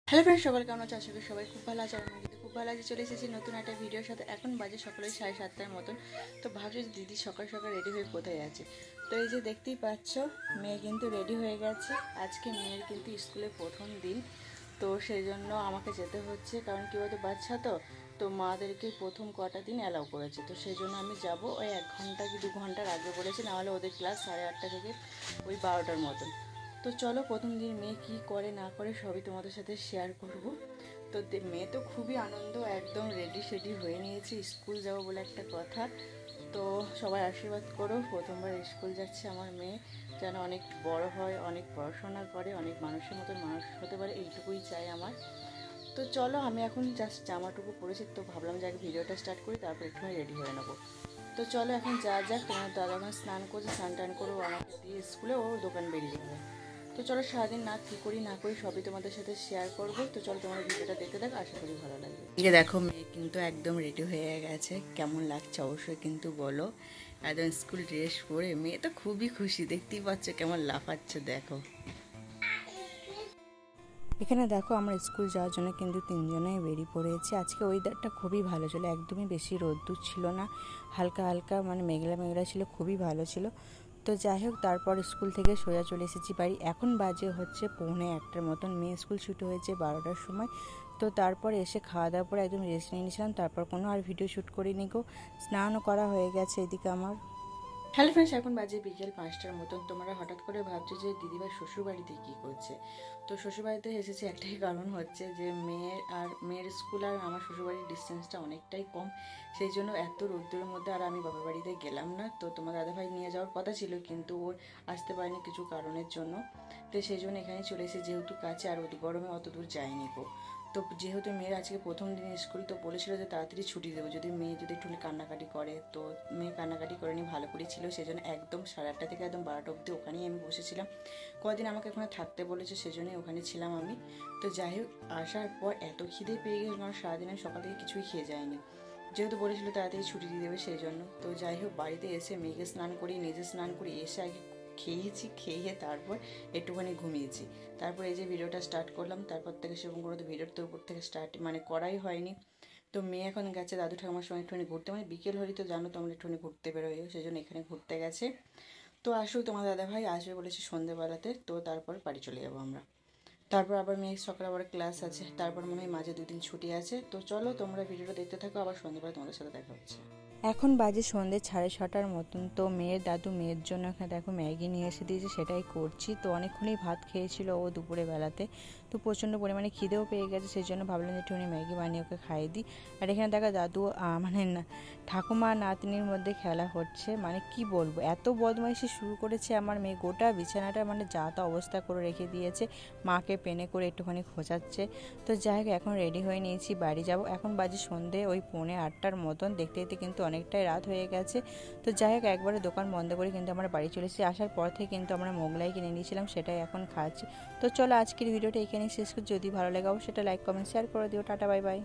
Hello friends, সকাল কেমন আছো? আশা করি সবাই খুব ভালো আছে। আমি কিন্তু খুব ভালো আছি। চলে এসেছি নতুন একটা ভিডিওর সাথে। এখন বাজে সকালে 7:30টার মতন। তো ভাবছি দিদি সকাল সকাল রেডি হয়ে কোথায় আছে। তো এই যে দেখতেই পাচ্ছ, মেয়ে কিন্তু রেডি হয়ে গেছে। আজকে মেয়ের কিন্তু স্কুলে প্রথম দিন, তো সেই জন্য আমাকে যেতে হচ্ছে। কারণ কী বলতো, বাচ্চা তো মাদেরকে প্রথম কটা দিন অ্যালাউ করেছে। তো সেই জন্য আমি যাব। ওই 1 ঘন্টা কি 2 ঘন্টার আগে বলেছে, নাহলে ওদের ক্লাস 8:30 থেকে ওই 12টার মতন। তো চলো, প্রথম দিন মেয়ে কী করে না করে সবই তোমাদের সাথে শেয়ার করব। তো মেয়ে তো খুবই আনন্দ, একদম রেডি সেডি হয়ে নিয়েছে, স্কুল যাবো বলে একটা কথা। তো সবাই আশীর্বাদ করো, প্রথমবার স্কুল যাচ্ছে আমার মেয়ে, যেন অনেক বড় হয়, অনেক পড়াশোনা করে, অনেক মানুষের মতন মানুষ হতে পারে, এইটুকুই চাই আমার। তো চলো, আমি এখন জাস্ট জামাটুকু পরেছি, তো ভাবলাম যে আগে ভিডিওটা স্টার্ট করি, তারপর একটু রেডি হয়ে নেবো। তো চলো এখন যাক, তোমার দাদা এখন স্নান করছে, স্নান টান করে আমাকে দিয়ে স্কুলে ও দোকান বেরিয়ে যাবে। তো চলো, সারাদিন না কী করি না করি সবই তোমাদের সাথে শেয়ার করবো। তো চলো, তোমার ভিডিওটা দেখতে থাকো, আশা করি ভালো লাগবে। এই দেখো, মেয়ে কিন্তু একদম রেডি হয়ে গেছে। কেমন লাগছে অবশ্যই কিন্তু বলো। একদম স্কুল ড্রেস পরে মেয়ে তো খুবই খুশি, দেখতেই পাচ্ছ কেমন লাফাচ্ছে দেখো। এখানে দেখো, আমরা স্কুল যাওয়ার জন্য কিন্তু তিনজনেই বেরিয়ে পড়েছি। আজকে ওয়েদারটা খুবই ভালো ছিল, একদমই বেশি রোদ্দুর ছিল না, হালকা হালকা মানে মেঘলা মেঘলা ছিল, খুবই ভালো ছিল। তো যাই হোক, তারপর স্কুল থেকে সোজা চলে এসেছি বাড়ি। এখন বাজে হচ্ছে 1:45 মতন। মেয়ে স্কুল ছুটি হয়েছে 12টার সময়। তো তারপর এসে খাওয়া দাওয়ার পরে একদম রেস্ট নিয়ে নিয়েছিলাম, তারপর কোনো আর ভিডিও শ্যুট করিনি গো। স্নানও করা হয়ে গেছে এদিকে আমার। হ্যালো ফ্রেন্ডস, এখন বাজে বিকেল 5টার মতন। তোমরা হঠাৎ করে ভাবছো যে দিদিভাই শ্বশুরবাড়িতে কী করছে। তো শ্বশুরবাড়িতে এসেছে একটাই কারণ হচ্ছে যে মেয়ের স্কুল আর আমার শ্বশুরবাড়ির ডিস্টেন্সটা অনেকটাই কম। সেই জন্য এত রোদ্দুরের মধ্যে আর আমি বাবার বাড়িতে গেলাম না। তো তোমার দাদাভাই নিয়ে যাওয়ার কথা ছিল, কিন্তু ওর আসতে পারেনি কিছু কারণের জন্য। তো সেই জন্য এখানে চলে এসে, যেহেতু কাছে আর গরমে অত দূর যায়নি গো। তো যেহেতু মেয়ের আজকে প্রথম দিন স্কুল, তো বলেছিল যে তাড়াতাড়ি ছুটি দেবো যদি মেয়ে একটু কান্নাকাটি করে। তো মেয়ে কান্নাকাটি করেনি, ভালো করেই ছিল। সেই জন্য একদম 8:30 থেকে একদম 12টা অবধি ওখানেই আমি বসেছিলাম। কদিন আমাকে ওখানে থাকতে বলেছে, সেজন্যই ওখানে ছিলাম আমি। তো যাই হোক, আসার পর এত খিদে পেয়ে গেছে, কারণ সারাদিন আমি সকাল থেকে কিছুই খেয়ে যাইনি, যেহেতু বলেছিল তাড়াতাড়ি ছুটি দিয়ে দেবে সেই জন্য। তো যাই হোক, বাড়িতে এসে মেয়েকে স্নান করি, নিজে স্নান করি, এসে আগে খেয়েছি, খেয়ে তারপর একটুখানি ঘুমিয়েছি। তারপর এই যে ভিডিওটা স্টার্ট করলাম, তারপর থেকে সেরকম করে তো ভিডিওর তো উপর থেকে স্টার্ট করাই হয়নি। তো মেয়ে এখন গেছে দাদু ঠাকুমার সঙ্গে একটুখানি ঘুরতে, বিকেল হলেই তো জানো তোমরা একটুখানি ঘুরতে বেরোয়, সেই জন্য এখানে ঘুরতে গেছে। তো আসুক, তোমার দাদাভাই আসবে বলেছে সন্ধ্যেবেলাতে, তো তারপর বাড়ি চলে যাবো আমরা। তারপর আবার মেয়ে সকালে আবার ক্লাস আছে, তারপর মনে হয় মাঝে 2 দিন ছুটি আছে। তো চলো, তোমরা ভিডিওটা দেখতে থাকো, আবার সন্ধ্যেবেলা তোমাদের সাথে দেখা হচ্ছে। এখন বাজে সন্ধ্যে 6:30টার মতন। তো মেয়ের দাদু মেয়ের জন্য এখানে দেখো ম্যাগি নিয়ে এসে দিয়েছে, সেটাই করছি। তো অনেকক্ষণই ভাত খেয়েছিল ও দুপুরে বেলাতে, তো প্রচণ্ড পরিমাণে খিদেও পেয়ে গেছে, সেই জন্য ভাবলাম যে একটুখানি ম্যাগি বানিয়ে ওকে খাইয়ে দিই। আর এখানে দেখো দাদু ঠাকুমা নাতনির মধ্যে খেলা হচ্ছে, কি বলবো, এত বদমাইশি শুরু করেছে আমার মেয়ে। গোটা বিছানাটা যা তা অবস্থা করে রেখে দিয়েছে, মাকে পেনে করে একটুখানি খোঁচাচ্ছে। তো যাই হোক, এখন রেডি হয়ে নিয়েছি, বাড়ি যাব। এখন বাজে সন্ধ্যে ওই 7:45টার মতন। দেখতে দেখতে কিন্তু অনেকটাই রাত হয়ে গেছে। তো যাই হোক, একবারে দোকান বন্ধ করে কিন্তু আমরা বাড়ি চলে এসেছি। আসার পর থেকে কিন্তু আমরা মোগলাই কিনে নিয়েছিলাম, সেটাই এখন খাচ্ছি। তো চলো, আজকের ভিডিওটা এখানেই শেষ করছি। যদি ভালো লাগে অবশ্যই সেটা লাইক কমেন্ট শেয়ার করে দিও। Tata, bye bye.